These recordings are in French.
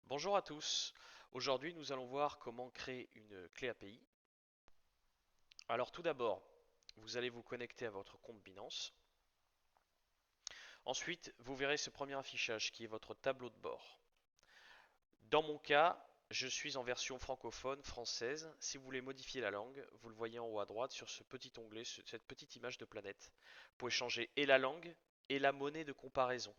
Bonjour à tous. Aujourd'hui, nous allons voir comment créer une clé API. Alors tout d'abord, vous allez vous connecter à votre compte Binance. Ensuite, vous verrez ce premier affichage qui est votre tableau de bord. Dans mon cas, je suis en version francophone française. Si vous voulez modifier la langue, vous le voyez en haut à droite sur ce petit onglet, cette petite image de planète. Vous pouvez changer et la langue et la monnaie de comparaison.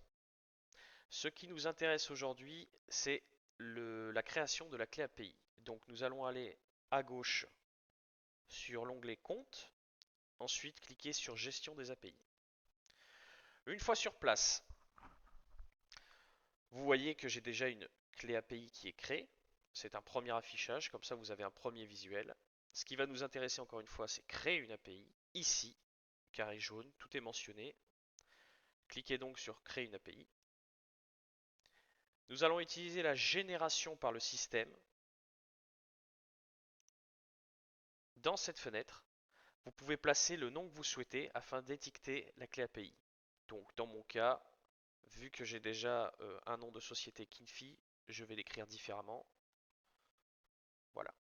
Ce qui nous intéresse aujourd'hui, c'est la création de la clé API. Donc nous allons aller à gauche sur l'onglet Compte, ensuite cliquez sur Gestion des API. Une fois sur place, vous voyez que j'ai déjà une clé API qui est créée. C'est un premier affichage, comme ça vous avez un premier visuel. Ce qui va nous intéresser encore une fois, c'est créer une API. Ici, carré jaune, tout est mentionné. Cliquez donc sur Créer une API. Nous allons utiliser la génération par le système. Dans cette fenêtre, vous pouvez placer le nom que vous souhaitez afin d'étiqueter la clé API. Donc dans mon cas, vu que j'ai déjà un nom de société Kinfi, je vais l'écrire différemment. Voilà.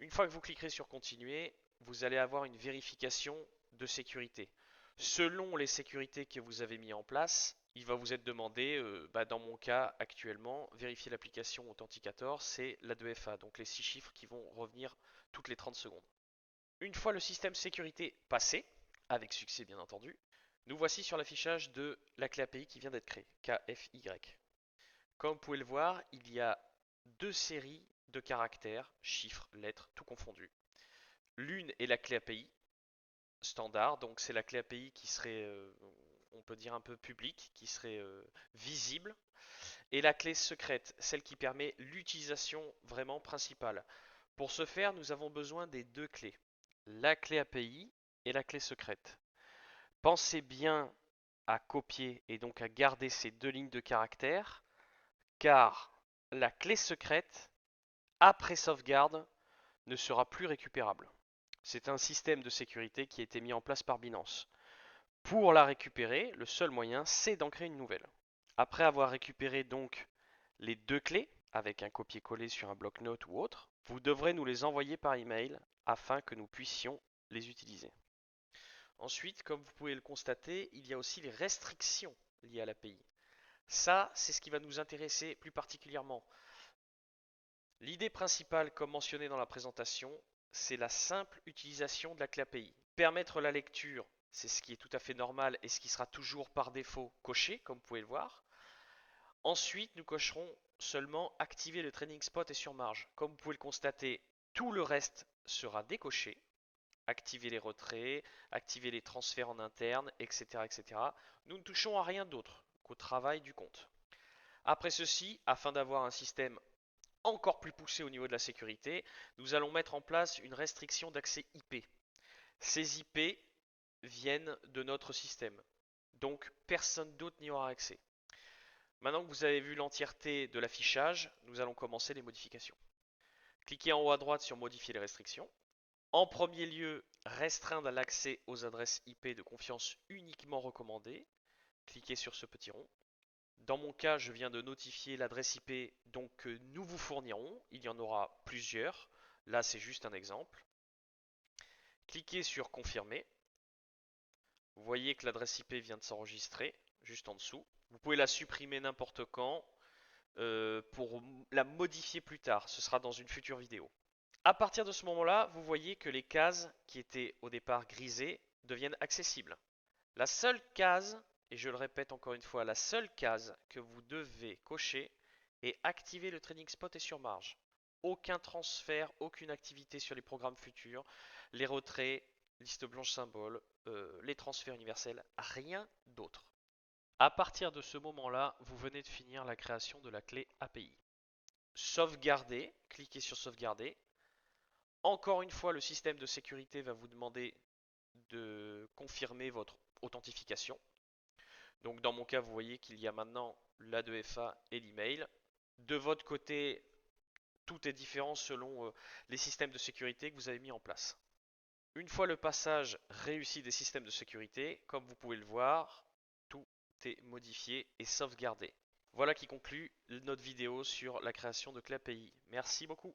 Une fois que vous cliquerez sur continuer, vous allez avoir une vérification de sécurité. Selon les sécurités que vous avez mis en place, il va vous être demandé, dans mon cas actuellement, vérifier l'application Authenticator, c'est la 2FA, donc les 6 chiffres qui vont revenir toutes les 30 secondes. Une fois le système sécurité passé, avec succès bien entendu, nous voici sur l'affichage de la clé API qui vient d'être créée, KFY. Comme vous pouvez le voir, il y a deux séries de caractères, chiffres, lettres, tout confondu. L'une est la clé API standard, donc c'est la clé API qui serait, on peut dire un peu publique, qui serait visible. Et la clé secrète, celle qui permet l'utilisation vraiment principale. Pour ce faire, nous avons besoin des deux clés, la clé API et la clé secrète. Pensez bien à copier et donc à garder ces deux lignes de caractères, car la clé secrète, après sauvegarde, ne sera plus récupérable. C'est un système de sécurité qui a été mis en place par Binance. Pour la récupérer, le seul moyen, c'est d'en créer une nouvelle. Après avoir récupéré donc les deux clés, avec un copier-coller sur un bloc-notes ou autre, vous devrez nous les envoyer par email afin que nous puissions les utiliser. Ensuite, comme vous pouvez le constater, il y a aussi les restrictions liées à l'API. Ça, c'est ce qui va nous intéresser plus particulièrement. L'idée principale, comme mentionné dans la présentation, c'est la simple utilisation de la clé API. Permettre la lecture, c'est ce qui est tout à fait normal et ce qui sera toujours par défaut coché, comme vous pouvez le voir. Ensuite, nous cocherons seulement activer le training spot et surmarge. Comme vous pouvez le constater, tout le reste sera décoché. Activer les retraits, activer les transferts en interne, etc., etc. Nous ne touchons à rien d'autre qu'au travail du compte. Après ceci, afin d'avoir un système encore plus poussé au niveau de la sécurité, nous allons mettre en place une restriction d'accès IP. Ces IP viennent de notre système, donc personne d'autre n'y aura accès. Maintenant que vous avez vu l'entièreté de l'affichage, nous allons commencer les modifications. Cliquez en haut à droite sur Modifier les restrictions. En premier lieu, restreindre l'accès aux adresses IP de confiance uniquement recommandées. Cliquez sur ce petit rond. Dans mon cas, je viens de notifier l'adresse IP donc que nous vous fournirons. Il y en aura plusieurs. Là, c'est juste un exemple. Cliquez sur Confirmer. Vous voyez que l'adresse IP vient de s'enregistrer juste en dessous. Vous pouvez la supprimer n'importe quand pour la modifier plus tard. Ce sera dans une future vidéo. À partir de ce moment-là, vous voyez que les cases qui étaient au départ grisées deviennent accessibles. La seule case, et je le répète encore une fois, la seule case que vous devez cocher est activer le training spot et surmarge. Aucun transfert, aucune activité sur les programmes futurs, les retraits, liste blanche symbole, les transferts universels, rien d'autre. À partir de ce moment-là, vous venez de finir la création de la clé API. Sauvegarder, cliquez sur sauvegarder. Encore une fois, le système de sécurité va vous demander de confirmer votre authentification. Donc dans mon cas, vous voyez qu'il y a maintenant la 2FA et l'email. De votre côté, tout est différent selon les systèmes de sécurité que vous avez mis en place. Une fois le passage réussi des systèmes de sécurité, comme vous pouvez le voir, tout est modifié et sauvegardé. Voilà qui conclut notre vidéo sur la création de clés API. Merci beaucoup.